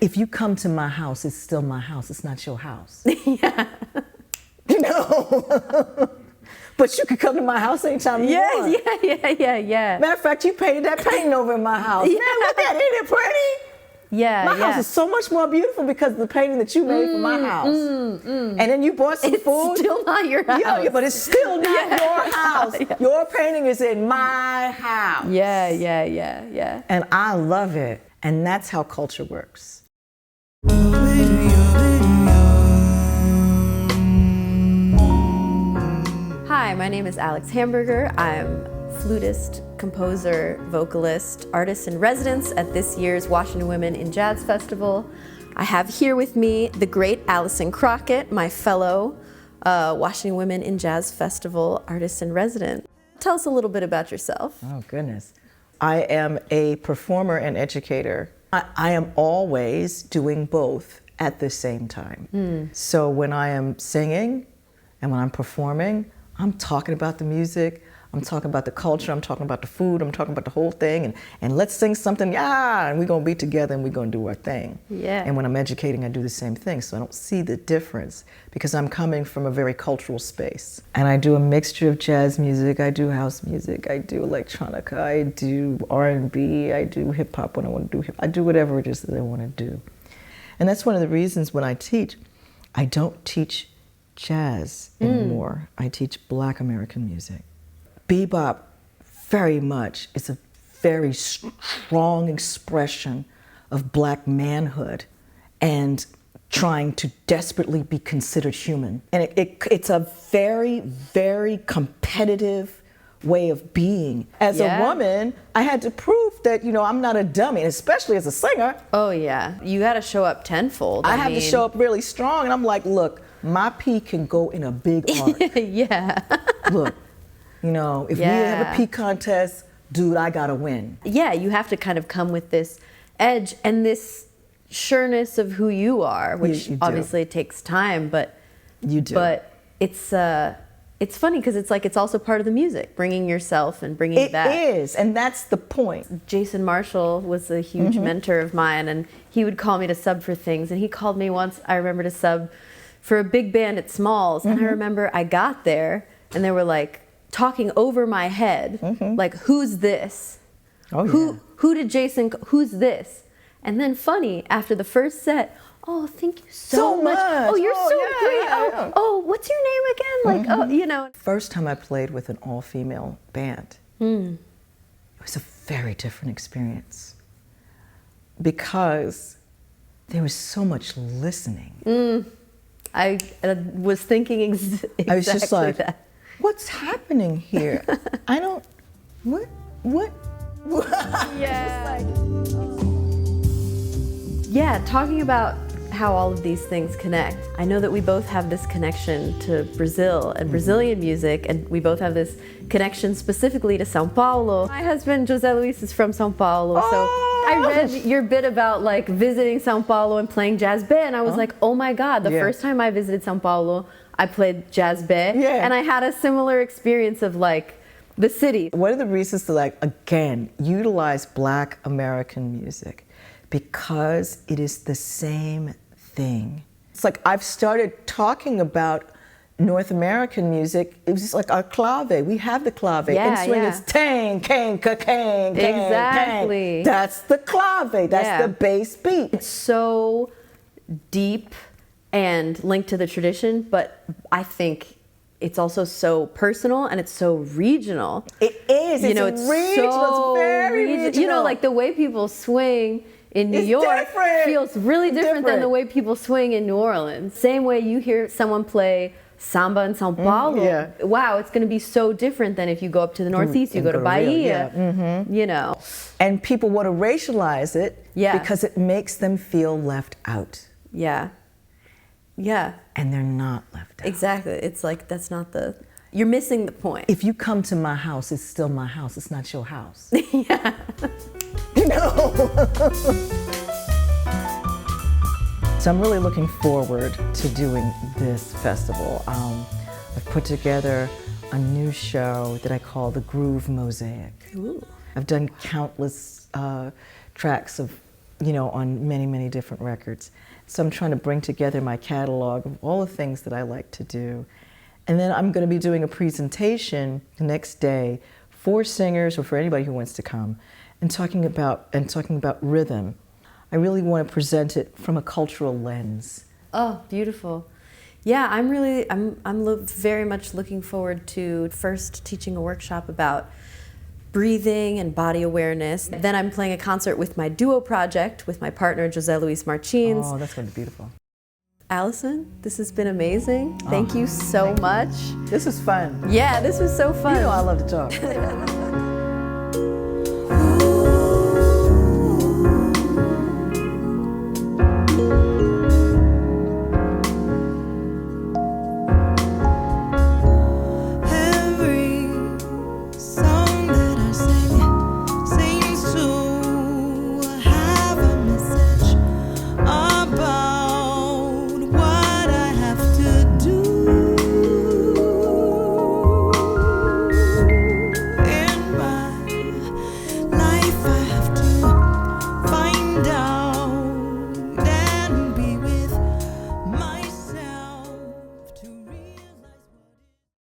If you come to my house, it's still my house. It's not your house. Yeah. No. But you could come to my house anytime you want. Yeah. Matter of fact, you painted that painting over in my house. Man, look at it. Ain't it pretty? Yeah, My house is so much more beautiful because of the painting that you made for my house. And then you bought some food. It's still not your house. Yeah, but it's still not your house. Yeah. Your painting is in my house. Yeah. And I love it. And that's how culture works. Hi, my name is Alex Hamburger. I'm flutist, composer, vocalist, artist in residence at this year's Washington Women in Jazz Festival. I have here with me the great Alison Crockett, my fellow Washington Women in Jazz Festival artist in residence. Tell us a little bit about yourself. Oh, goodness. I am a performer and educator. I am always doing both at the same time. So when I am singing and when I'm performing, I'm talking about the music, I'm talking about the culture, I'm talking about the food, I'm talking about the whole thing, and let's sing something, and we're gonna be together and we're gonna do our thing. Yeah. And when I'm educating, I do the same thing, so I don't see the difference because I'm coming from a very cultural space. And I do a mixture of jazz music, I do house music, I do electronica, I do R&B, I do hip hop when I want to do hip hop, I do whatever it is that I want to do. And that's one of the reasons when I teach, I don't teach jazz anymore. I teach Black American music. Bebop very much is a very strong expression of Black manhood and trying to desperately be considered human. And it's a very, very competitive way of being. As a woman, I had to prove that, I'm not a dummy, and especially as a singer. Oh yeah, you gotta show up tenfold. I have to show up really strong, and I'm like, look, my P can go in a big arc. Yeah. Look, if we have a P contest, dude, I gotta win. Yeah, you have to kind of come with this edge and this sureness of who you are, which you obviously it takes time, but you do. But it's funny because it's like it's also part of the music, bringing yourself and bringing that. It is, and that's the point. Jason Marshall was a huge mentor of mine, and he would call me to sub for things. And he called me once, I remember, to sub for a big band at Smalls. And I remember I got there, and they were like talking over my head, like, who's this? Oh, Who did Jason, who's this? And then funny, after the first set, oh, thank you so much. Oh, you're so great. Oh, what's your name again? Like, First time I played with an all-female band, it was a very different experience because there was so much listening. I was thinking exactly I was just like, that. What's happening here? I don't, what? Yeah. Yeah, talking about how all of these things connect. I know that we both have this connection to Brazil and Brazilian music, and we both have this connection specifically to São Paulo. My husband, José Luis, is from São Paulo, so I read your bit about like visiting São Paulo and playing jazz band, and I was like, oh my God, the first time I visited São Paulo, I played jazz band, and I had a similar experience of like the city. One of the reasons to again, utilize Black American music because it is the same thing. It's like I've started talking about North American music. It was just like our clave. We have the clave. In swing, it's tang, kang, ka, kang, kang, exactly. Kang. That's the clave. That's the bass beat. It's so deep and linked to the tradition, but I think it's also so personal and it's so regional. It is. It's regional. So it's very regional. Like the way people swing in New York feels really different than the way people swing in New Orleans. Same way you hear someone play samba in São Paulo. Wow, it's going to be so different than if you go up to the Northeast, you go to Bahia, And people want to racialize it because it makes them feel left out. Yeah. And they're not left out. Exactly. It's like, that's not you're missing the point. If you come to my house, it's still my house. It's not your house. Yeah. So I'm really looking forward to doing this festival. I've put together a new show that I call the Groove Mosaic. Ooh. I've done countless tracks of you know, on many, many different records. So I'm trying to bring together my catalog of all the things that I like to do. And then I'm going to be doing a presentation the next day for singers or for anybody who wants to come and talking about rhythm. I really want to present it from a cultural lens. Oh, beautiful. Yeah, I'm very much looking forward to first teaching a workshop about breathing and body awareness. Then I'm playing a concert with my duo project with my partner, Jose Luis Martins. Oh, that's going to be beautiful. Alison, this has been amazing. Thank you so much. This was fun. Yeah, this was so fun. You know I love to talk.